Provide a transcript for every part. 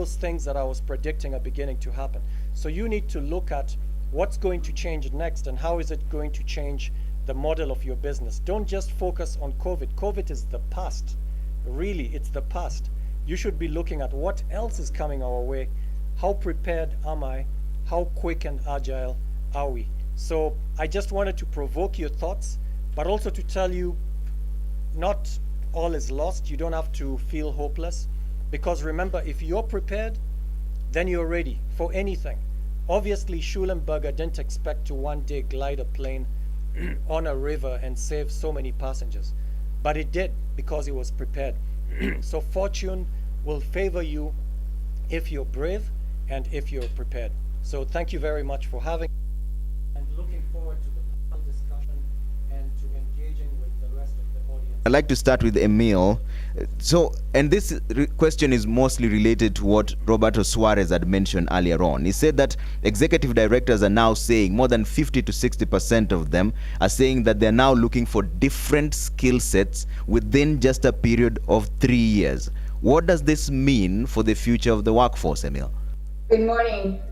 those things that I was predicting are beginning to happen. So you need to look at what's going to change next and how is it going to change the model of your business. Don't just focus on COVID. COVID is the past. Really, it's the past. You should be looking at what else is coming our way. How prepared am I? How quick and agile are we? So I just wanted to provoke your thoughts, but also to tell you not all is lost. You don't have to feel hopeless, because remember, if you're prepared, then you're ready for anything. Obviously, Schulenberger didn't expect to one day glide a plane on a river and save so many passengers, but it did because he was prepared. So fortune will favor you if you're brave and if you're prepared. So thank you very much for having me, and looking forward to the panel discussion and to engaging with the rest of the audience. I'd like to start with Emil. So, and this question is mostly related to what Roberto Suarez had mentioned earlier on. He said that executive directors are now saying, more than 50 to 60% of them are saying that they're now looking for different skill sets within just a period of 3 years. What does this mean for the future of the workforce, Emil? Good morning,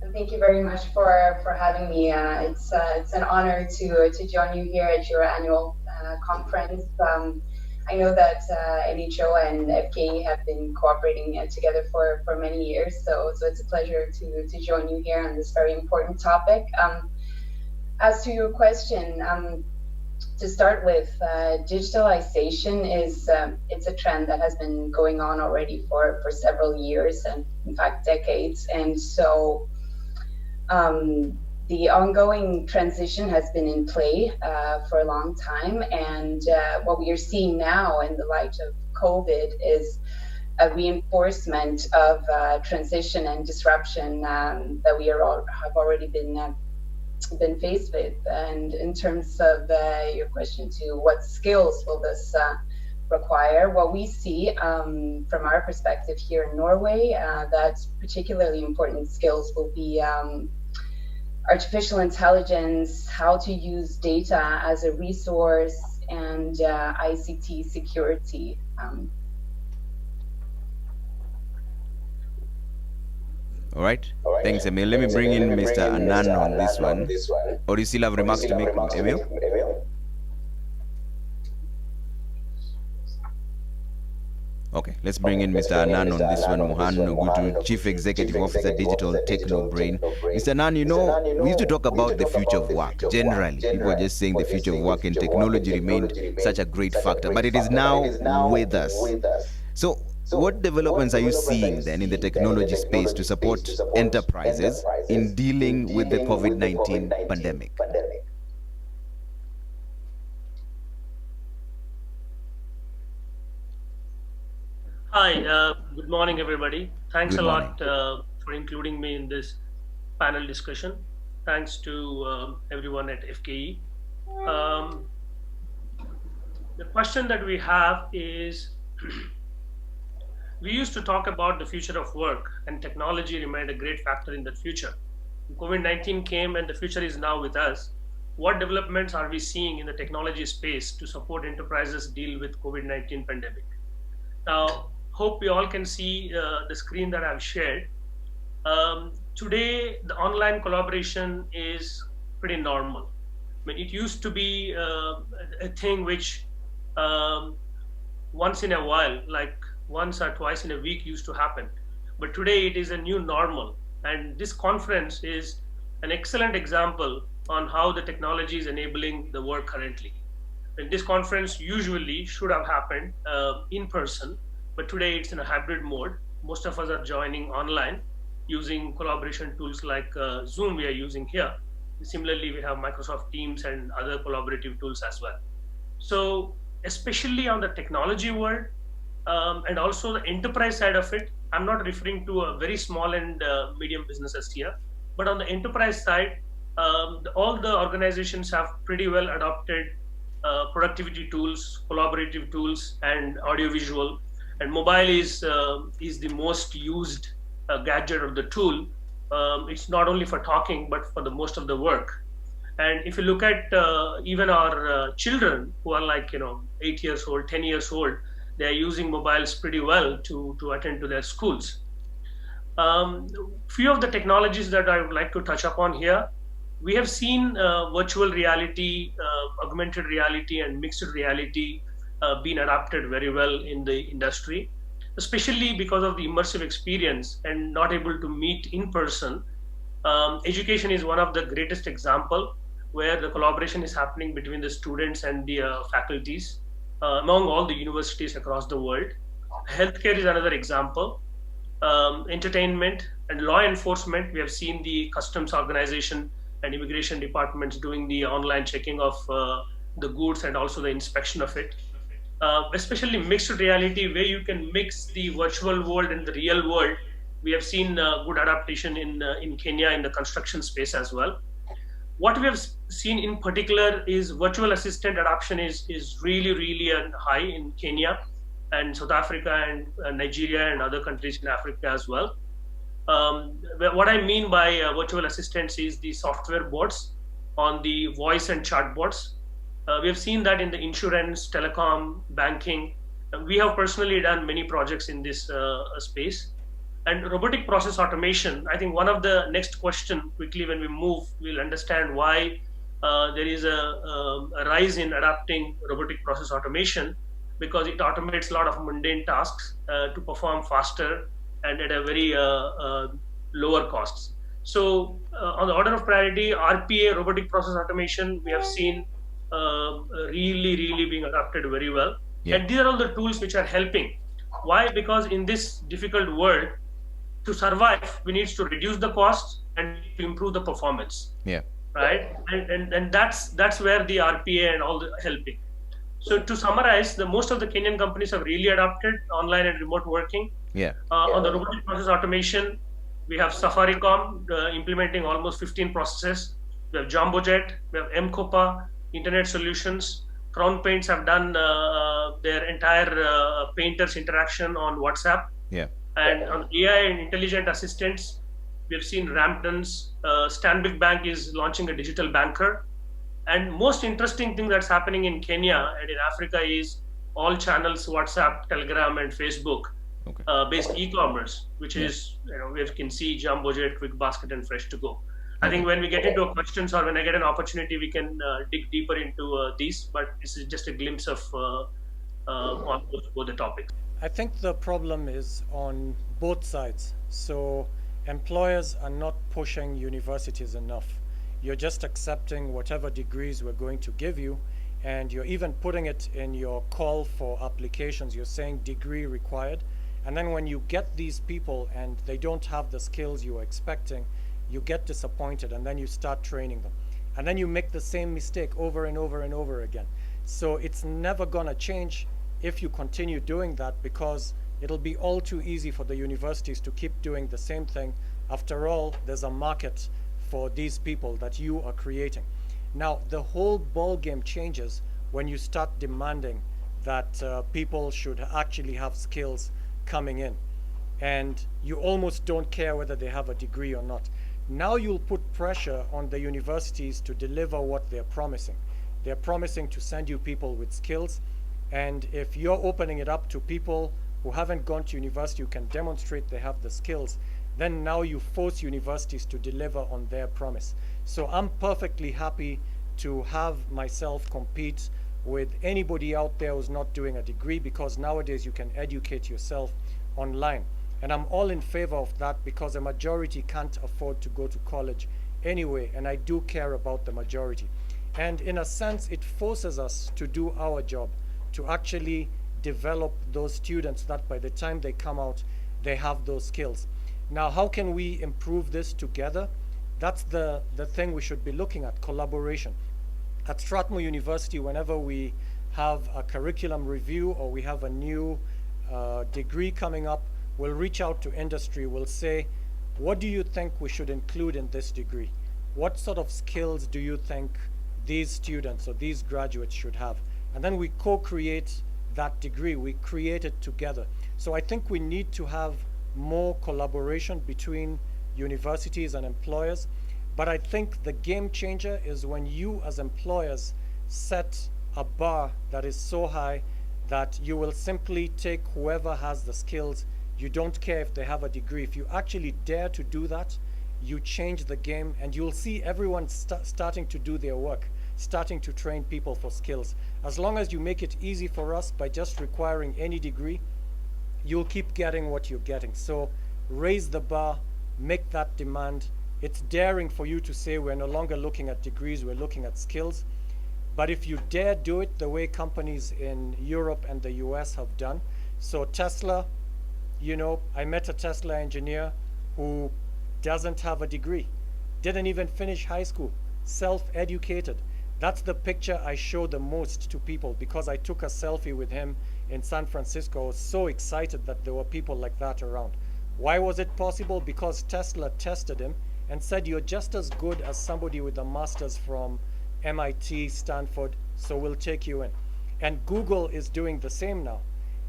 and thank you very much for having me. It's an honor to join you here at your annual conference. I know that NHO and FKE have been cooperating together for many years, so it's a pleasure to join you here on this very important topic. As to your question, to start with, digitalization is it's a trend that has been going on already for several years, and in fact decades. And so the ongoing transition has been in play for a long time, and what we are seeing now in the light of COVID is a reinforcement of transition and disruption that we have already been faced with. And in terms of your question to what skills will this require, what we see from our perspective here in Norway, that particularly important skills will be artificial intelligence, how to use data as a resource, and ICT security. All right. Thanks, Emil. Let me bring in Mr. Anand on this one. Or do you still have remarks to make, Emil? Okay, let's bring in Mr. Anand on this one. Mohan Nogutu, Chief Executive Officer, Digital Techno Brain. Mr. Anand, you know, we used to talk about the future of work. Generally, people are just saying the future of work, and technology remained such a great factor, but it is now with us. So, what developments are you seeing then in the technology space to support enterprises in dealing with the COVID-19 pandemic? Hi, good morning, everybody. Thanks Good a morning. lot for including me in this panel discussion. Thanks to everyone at FKE. The question that we have is, we used to talk about the future of work, and technology remained a great factor in that future. COVID-19 came and the future is now with us. What developments are we seeing in the technology space to support enterprises deal with COVID-19 pandemic? Now, hope we all can see the screen that I've shared. Today, the online collaboration is pretty normal. I mean, it used to be a thing which once in a while, like once or twice in a week used to happen. But today it is a new normal. And this conference is an excellent example on how the technology is enabling the work currently. And this conference usually should have happened in person, but today it's in a hybrid mode. Most of us are joining online using collaboration tools like Zoom we are using here. Similarly, we have Microsoft Teams and other collaborative tools as well. So especially on the technology world and also the enterprise side of it, I'm not referring to a very small and medium businesses here, but on the enterprise side, all the organizations have pretty well adopted productivity tools, collaborative tools, and audiovisual. And mobile is the most used gadget of the tool. It's not only for talking, but for the most of the work. And if you look at even our children who are like 8 years old, 10 years old, they are using mobiles pretty well to attend to their schools. Few of the technologies that I would like to touch upon here. We have seen virtual reality, augmented reality, and mixed reality being adapted very well in the industry, especially because of the immersive experience and not able to meet in person. Education is one of the greatest example where the collaboration is happening between the students and the faculties among all the universities across the world. Healthcare is another example. Entertainment and law enforcement. We have seen the customs organization and immigration departments doing the online checking of the goods and also the inspection of it. Especially mixed reality, where you can mix the virtual world and the real world. We have seen good adaptation in Kenya in the construction space as well. What we have seen in particular is virtual assistant adoption is really high in Kenya and South Africa and Nigeria and other countries in Africa as well. What I mean by virtual assistants is the software bots on the voice and chat bots. We have seen that in the insurance, telecom, banking. We have personally done many projects in this space. And robotic process automation, I think one of the next question quickly when we move, we'll understand why there is a rise in adapting robotic process automation, because it automates a lot of mundane tasks to perform faster and at a very lower costs. So on the order of priority, RPA, robotic process automation, we have seen really being adapted very well. Yeah. And these are all the tools which are helping. Why? Because in this difficult world, to survive, we need to reduce the cost and to improve the performance. Yeah. Right. And that's where the RPA and all the helping. So to summarize, the most of the Kenyan companies have really adopted online and remote working. Yeah. On the robotic process automation, we have Safaricom implementing almost 15 processes. We have Jumbojet, we have Mcopa, Internet Solutions. Crown Paints have done their entire painters interaction on WhatsApp. Yeah. And on AI and intelligent assistants, we have seen Rampton's. Stanbic Bank is launching a digital banker. And most interesting thing that's happening in Kenya and in Africa is all channels, WhatsApp, Telegram, and Facebook based e-commerce, which is, we can see Jumbojet, Quick Basket, and Fresh to Go. I think when we get into questions or when I get an opportunity, we can dig deeper into these, but this is just a glimpse of on both the topics. I think the problem is on both sides. So employers are not pushing universities enough. You're just accepting whatever degrees we're going to give you, and you're even putting it in your call for applications. You're saying degree required. And then when you get these people and they don't have the skills you were expecting, you get disappointed, and then you start training them. And then you make the same mistake over and over and over again. So it's never gonna change if you continue doing that, because it'll be all too easy for the universities to keep doing the same thing. After all, there's a market for these people that you are creating. Now, the whole ball game changes when you start demanding that people should actually have skills coming in, and you almost don't care whether they have a degree or not. Now you'll put pressure on the universities to deliver what they're promising. They're promising to send you people with skills, and if you're opening it up to people who haven't gone to university, who can demonstrate they have the skills, then now you force universities to deliver on their promise. So I'm perfectly happy to have myself compete with anybody out there who's not doing a degree, because nowadays you can educate yourself online. And I'm all in favor of that, because a majority can't afford to go to college anyway, and I do care about the majority. And in a sense, it forces us to do our job, to actually develop those students that by the time they come out, they have those skills. Now, how can we improve this together? That's the thing we should be looking at, collaboration. At Strathmore University, whenever we have a curriculum review or we have a new degree coming up, we'll reach out to industry. We'll say, what do you think we should include in this degree? What sort of skills do you think these students or these graduates should have? And then we co-create that degree. We create it together. So I think we need to have more collaboration between universities and employers. But I think the game changer is when you as employers set a bar that is so high that you will simply take whoever has the skills You don't care if they have a degree. If you actually dare to do that, you change the game, and you'll see everyone starting to do their work, starting to train people for skills. As long as you make it easy for us by just requiring any degree, you'll keep getting what you're getting. So raise the bar, make that demand. It's daring for you to say we're no longer looking at degrees, we're looking at skills. But if you dare do it the way companies in Europe and the US have done, so Tesla, I met a Tesla engineer who doesn't have a degree, didn't even finish high school, self-educated. That's the picture I show the most to people because I took a selfie with him in San Francisco. I was so excited that there were people like that around. Why was it possible? Because Tesla tested him and said, you're just as good as somebody with a master's from MIT, Stanford, so we'll take you in. And Google is doing the same now.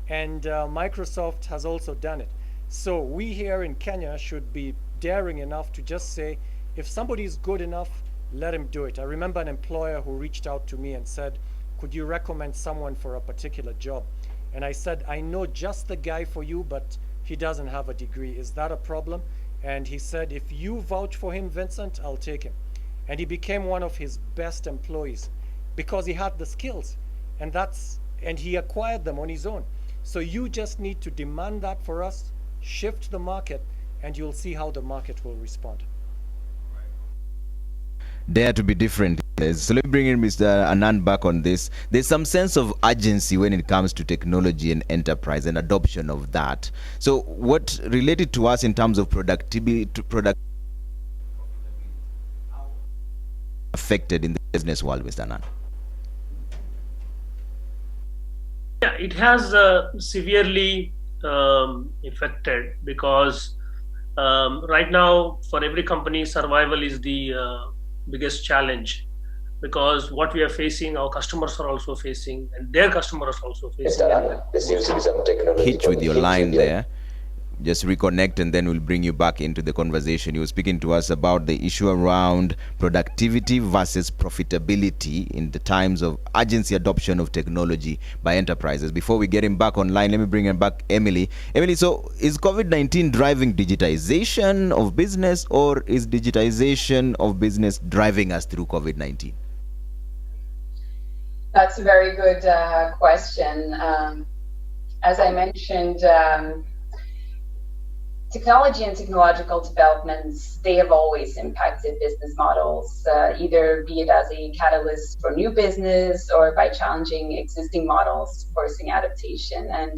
And Microsoft has also done it. So we here in Kenya should be daring enough to just say, if somebody is good enough, let him do it. I remember an employer who reached out to me and said, could you recommend someone for a particular job? And I said, I know just the guy for you, but he doesn't have a degree. Is that a problem? And he said, if you vouch for him, Vincent, I'll take him. And he became one of his best employees because he had the skills, and he acquired them on his own. So you just need to demand that for us, shift the market, and you'll see how the market will respond. Dare to be different. So let me bring in Mr. Anand back on this. There's some sense of urgency when it comes to technology and enterprise and adoption of that. So what related to us in terms of productivity, affected in the business world, Mr. Anand? Yeah, it has severely affected because right now, for every company, survival is the biggest challenge. Because what we are facing, our customers are also facing, and their customers are also facing. There seems to be some technological hitch with your line there. Just reconnect and then we'll bring you back into the conversation. You were speaking to us about the issue around productivity versus profitability in the times of urgency adoption of technology by enterprises. Before we get him back online, let me bring him back, Emily. Emily, so is COVID-19 driving digitization of business, or is digitization of business driving us through COVID-19? That's a very good question. As I mentioned, technology and technological developments, they have always impacted business models, either be it as a catalyst for new business or by challenging existing models, forcing adaptation. And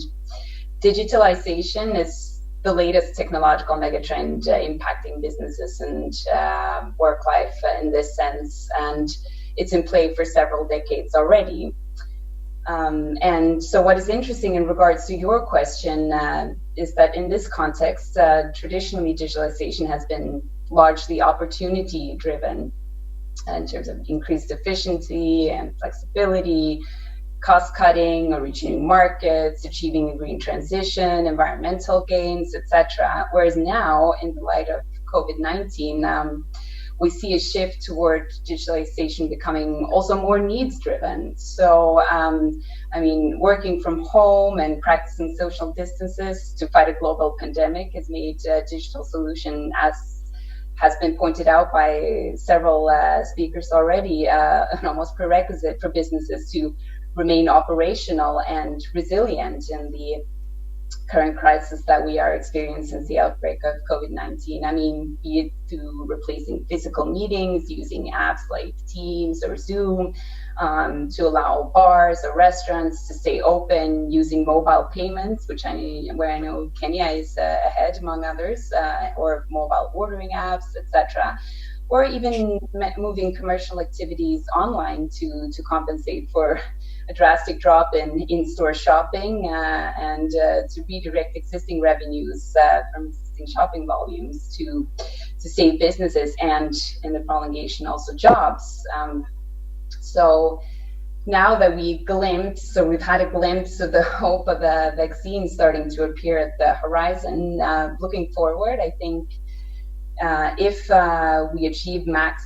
digitalization is the latest technological megatrend impacting businesses and work life in this sense. And it's in play for several decades already. And so what is interesting in regards to your question is that in this context, traditionally digitalization has been largely opportunity driven in terms of increased efficiency and flexibility, cost cutting or reaching new markets, achieving a green transition, environmental gains, etc. Whereas now, in the light of COVID-19, we see a shift toward digitalization becoming also more needs driven. So, working from home and practicing social distances to fight a global pandemic has made digital solution, as has been pointed out by several speakers already, an almost prerequisite for businesses to remain operational and resilient in the current crisis that we are experiencing since the outbreak of COVID-19. Be it through replacing physical meetings, using apps like Teams or Zoom to allow bars or restaurants to stay open, using mobile payments, where I know Kenya is ahead among others, or mobile ordering apps, etc. Or even moving commercial activities online to compensate for a drastic drop in in-store shopping and to redirect existing revenues from existing shopping volumes to save businesses and, in the prolongation, also jobs. So now that we've had a glimpse of the hope of a vaccine starting to appear at the horizon, looking forward, I think if we achieve mass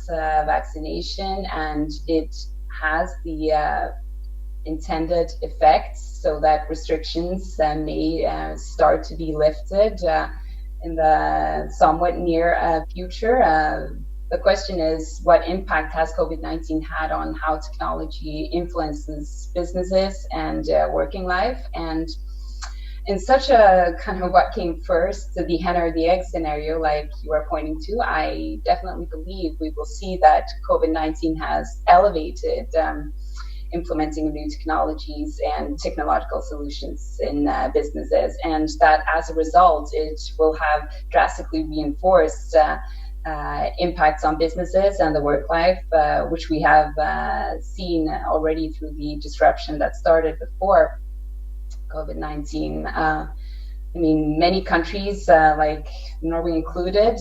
vaccination and it has the intended effects, so that restrictions may start to be lifted in the somewhat near future. The question is, what impact has COVID-19 had on how technology influences businesses and working life? And in such a kind of what came first, the hen or the egg scenario, like you are pointing to, I definitely believe we will see that COVID-19 has elevated implementing new technologies and technological solutions in businesses, and that as a result, it will have drastically reinforced impacts on businesses and the work life, which we have seen already through the disruption that started before COVID-19. I mean, many countries, like Norway included,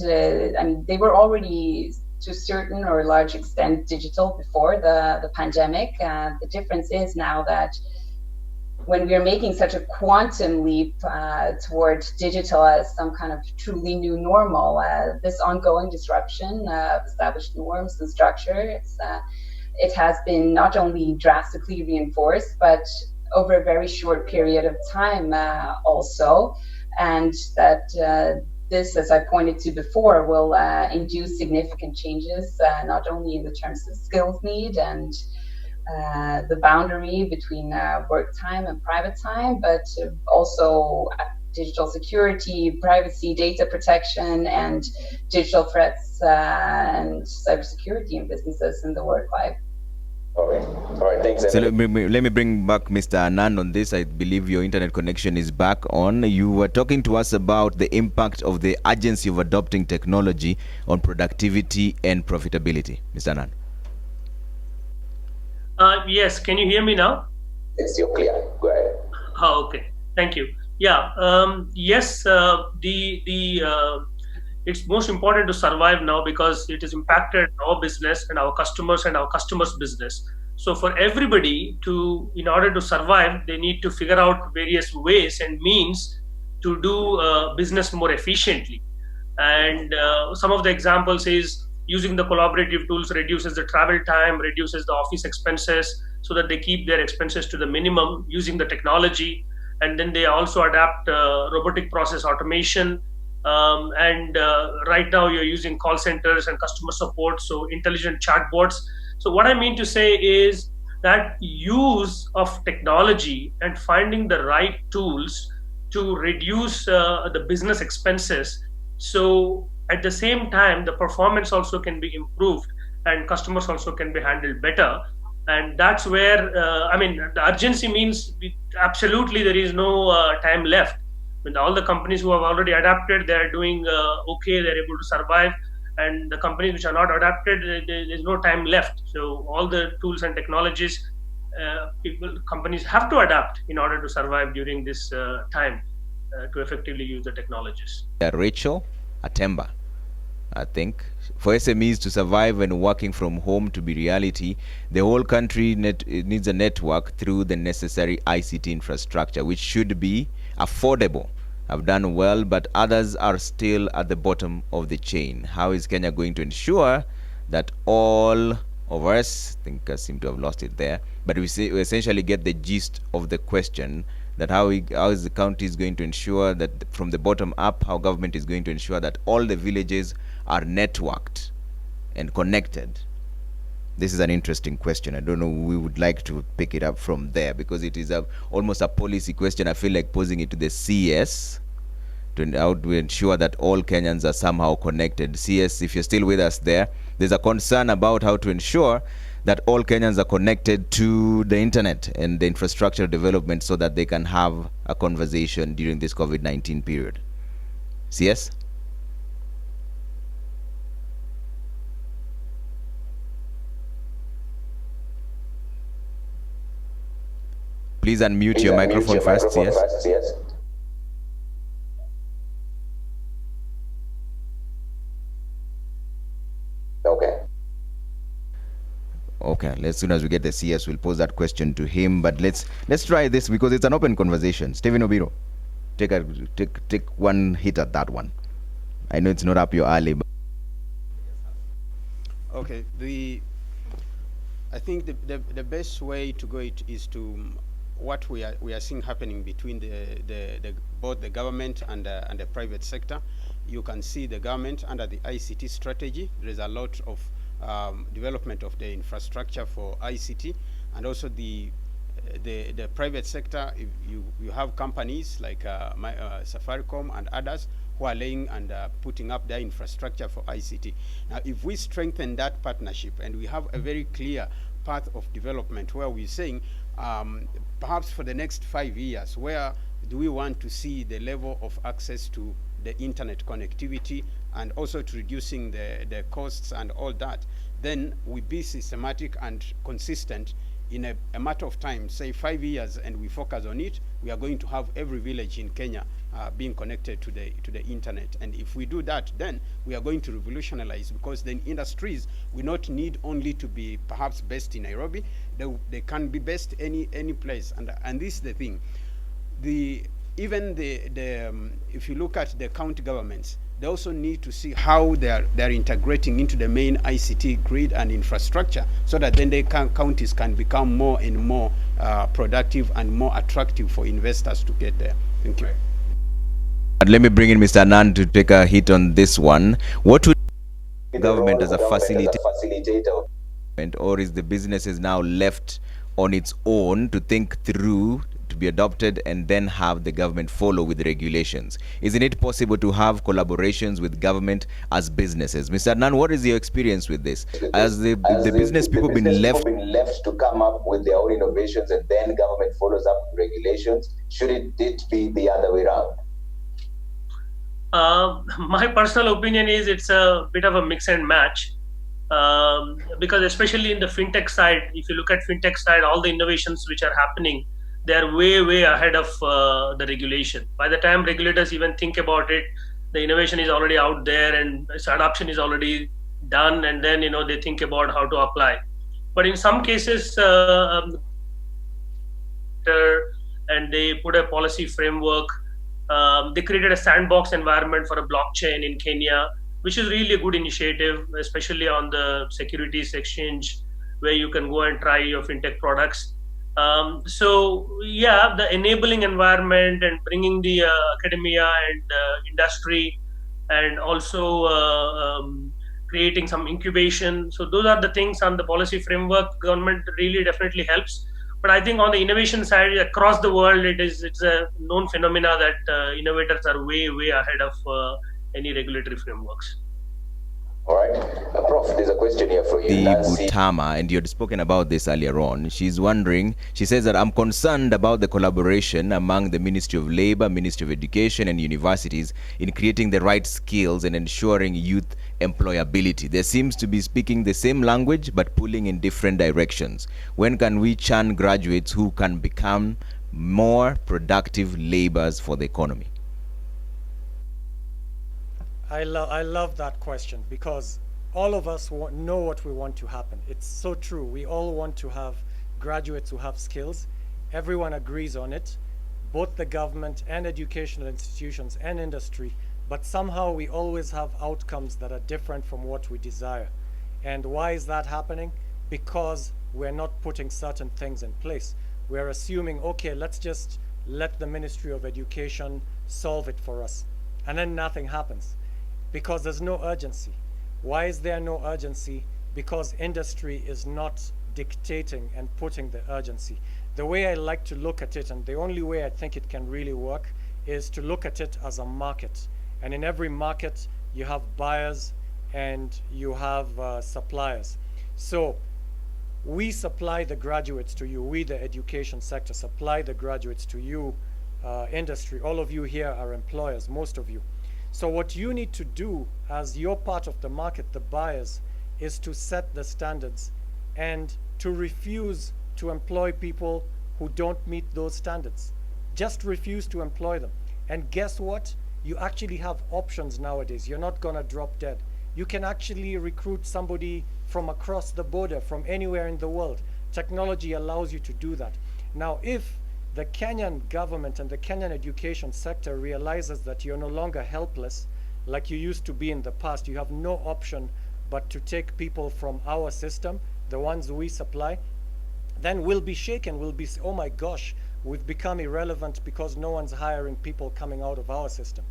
I mean, they were already to a certain or large extent digital before the pandemic. The difference is now that when we are making such a quantum leap toward digital as some kind of truly new normal, this ongoing disruption of established norms and structures, it has been not only drastically reinforced, but over a very short period of time also, and that this, as I pointed to before, will induce significant changes, not only in the terms of skills need and the boundary between work time and private time, but also digital security, privacy, data protection, and digital threats and cybersecurity in businesses and the work life. Okay. All right. Thanks. So let me bring back Mr. Anand on this. I believe your internet connection is back on. You were talking to us about the impact of the urgency of adopting technology on productivity and profitability. Mr. Anand. Yes, can you hear me now? Yes, you're clear. Go ahead. Oh, okay. Thank you. Yeah. Yes. It's most important to survive now because it has impacted our business and our customers and our customers' business. So for everybody in order to survive, they need to figure out various ways and means to do business more efficiently. And some of the examples is using the collaborative tools reduces the travel time, reduces the office expenses, so that they keep their expenses to the minimum using the technology. And then they also adapt robotic process automation. And right now you're using call centers and customer support, so intelligent chatbots. So what I mean to say is that use of technology and finding the right tools to reduce the business expenses. So at the same time, the performance also can be improved and customers also can be handled better. And that's where, the urgency means absolutely there is no time left. With all the companies who have already adapted, they're doing okay, they're able to survive. And the companies which are not adapted, there's no time left. So all the tools and technologies, companies have to adapt in order to survive during this time to effectively use the technologies. Rachel Atemba, I think, for SMEs to survive and working from home to be reality, the whole country needs a network through the necessary ICT infrastructure, which should be affordable. Have done well, but others are still at the bottom of the chain. How is Kenya going to ensure that all of us, I think I seem to have lost it there, but we essentially get the gist of the question, that how is the county is going to ensure that from the bottom up, how government is going to ensure that all the villages are networked and connected. This is an interesting question. I don't know, we would like to pick it up from there, because it is almost a policy question. I feel like posing it to the CS how to ensure that all Kenyans are somehow connected. CS, if you're still with us there's a concern about how to ensure that all Kenyans are connected to the internet and the infrastructure development so that they can have a conversation during this COVID-19 period. CS? Please unmute your microphone first, CS. Okay, as soon as we get the CS, we'll pose that question to him. But let's try this, because it's an open conversation. Stephen Obiro, take one hit at that one. I know it's not up your alley, but okay. I think the best way to go it is to what we are seeing happening between both the government and the private sector. You can see the government under the ICT strategy. There is a lot of development of the infrastructure for ICT, and also the private sector. If you have companies like Safaricom and others who are laying and putting up their infrastructure for ICT. Now, if we strengthen that partnership and we have a very clear path of development where we're saying perhaps for the next 5 years, where do we want to see the level of access to the internet connectivity and also to reducing the costs and all that, then we be systematic and consistent in a matter of time, say 5 years, and we focus on it, we are going to have every village in Kenya being connected to the internet. And if we do that, then we are going to revolutionize, because then industries will not need only to be perhaps based in Nairobi, they can be based any place. And this is the thing. Even if you look at the county governments, they also need to see how they're integrating into the main ICT grid and infrastructure, so that then counties can become more and more productive and more attractive for investors to get there. Thank you. Let me bring in Mr. Anand to take a hit on this one. What would the government as a facilitator, or is the businesses now left on its own to think through, to be adopted, and then have the government follow with regulations? Isn't it possible to have collaborations with government as businesses? Mr. Adnan, what is your experience with this? As the business people been left to come up with their own innovations and then government follows up with regulations? Should it be the other way around? My personal opinion is it's a bit of a mix and match. Because especially in the fintech side, if you look at fintech side, all the innovations which are happening, they're way ahead of the regulation. By the time regulators even think about it, the innovation is already out there and its adoption is already done, and then they think about how to apply. But in some cases, and they put a policy framework. They created a sandbox environment for a blockchain in Kenya, which is really a good initiative, especially on the securities exchange, where you can go and try your fintech products. So yeah, the enabling environment and bringing the academia and industry, and also creating some incubation. So those are the things on the policy framework. Government really definitely helps. But I think on the innovation side, across the world, it's a known phenomena that innovators are way ahead of any regulatory frameworks. All right, Prof, there's a question here for you. Butama, and you had spoken about this earlier on. She's wondering, she says that I'm concerned about the collaboration among the Ministry of Labor, Ministry of Education, and universities in creating the right skills and ensuring youth employability. There seems to be speaking the same language but pulling in different directions. When can we churn graduates who can become more productive laborers for the economy? I love that question, because all of us know what we want to happen. It's so true. We all want to have graduates who have skills. Everyone agrees on it, both the government and educational institutions and industry, but somehow we always have outcomes that are different from what we desire. And why is that happening? Because we're not putting certain things in place. We're assuming, okay, let's just let the Ministry of Education solve it for us. And then nothing happens, because there's no urgency. Why is there no urgency? Because industry is not dictating and putting the urgency. The way I like to look at it, and the only way I think it can really work, is to look at it as a market. And in every market, you have buyers and you have suppliers. So we supply the graduates to you. We, the education sector, supply the graduates to you, industry. All of you here are employers, most of you. So what you need to do as your part of the market, the buyers, is to set the standards and to refuse to employ people who don't meet those standards. Just refuse to employ them. And guess what? You actually have options nowadays. You're not gonna drop dead. You can actually recruit somebody from across the border, from anywhere in the world. Technology allows you to do that. Now, if the Kenyan government and the Kenyan education sector realizes that you're no longer helpless like you used to be in the past, you have no option but to take people from our system the ones we supply, then we'll be shaken. We'll be, oh my gosh, we've become irrelevant because no one's hiring people coming out of our system.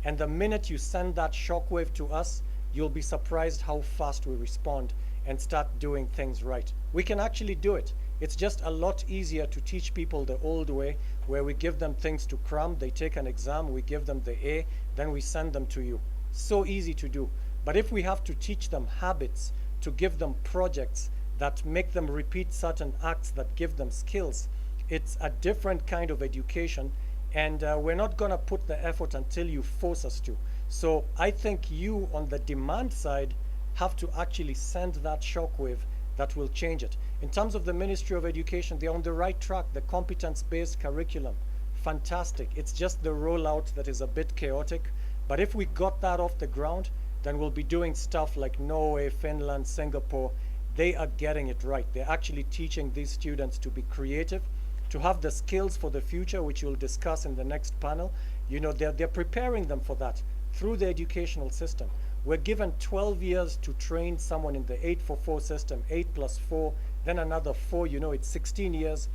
And the minute you send that shockwave to us, you'll be surprised how fast we respond and start doing things right. We can actually do it. It's just a lot easier to teach people the old way, where we give them things to cram, they take an exam, we give them the A, then we send them to you. So easy to do. But if we have to teach them habits, to give them projects that make them repeat certain acts that give them skills, it's a different kind of education, and we're not going to put the effort until you force us to. So I think you, on the demand side, have to actually send that shockwave that will change it. In terms of the Ministry of Education, they're on the right track. The competence-based curriculum, fantastic. It's just the rollout that is a bit chaotic. But if we got that off the ground, then we'll be doing stuff like Norway, Finland, Singapore. They are getting it right. They're actually teaching these students to be creative, to have the skills for the future, which we'll discuss in the next panel. You know, they're preparing them for that through the educational system. We're given 12 years to train someone in the 844 system, 8 plus 4, then another 4, you know, it's 16 years.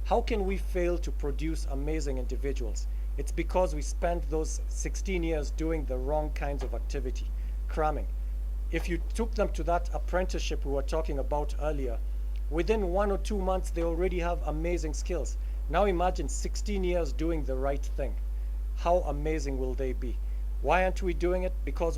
How can we fail to produce amazing individuals? It's because we spent those 16 years doing the wrong kinds of activity, cramming. If you took them to that apprenticeship we were talking about earlier, within 1 or 2 months, they already have amazing skills. Now imagine 16 years doing the right thing. How amazing will they be? Why aren't we doing it? Because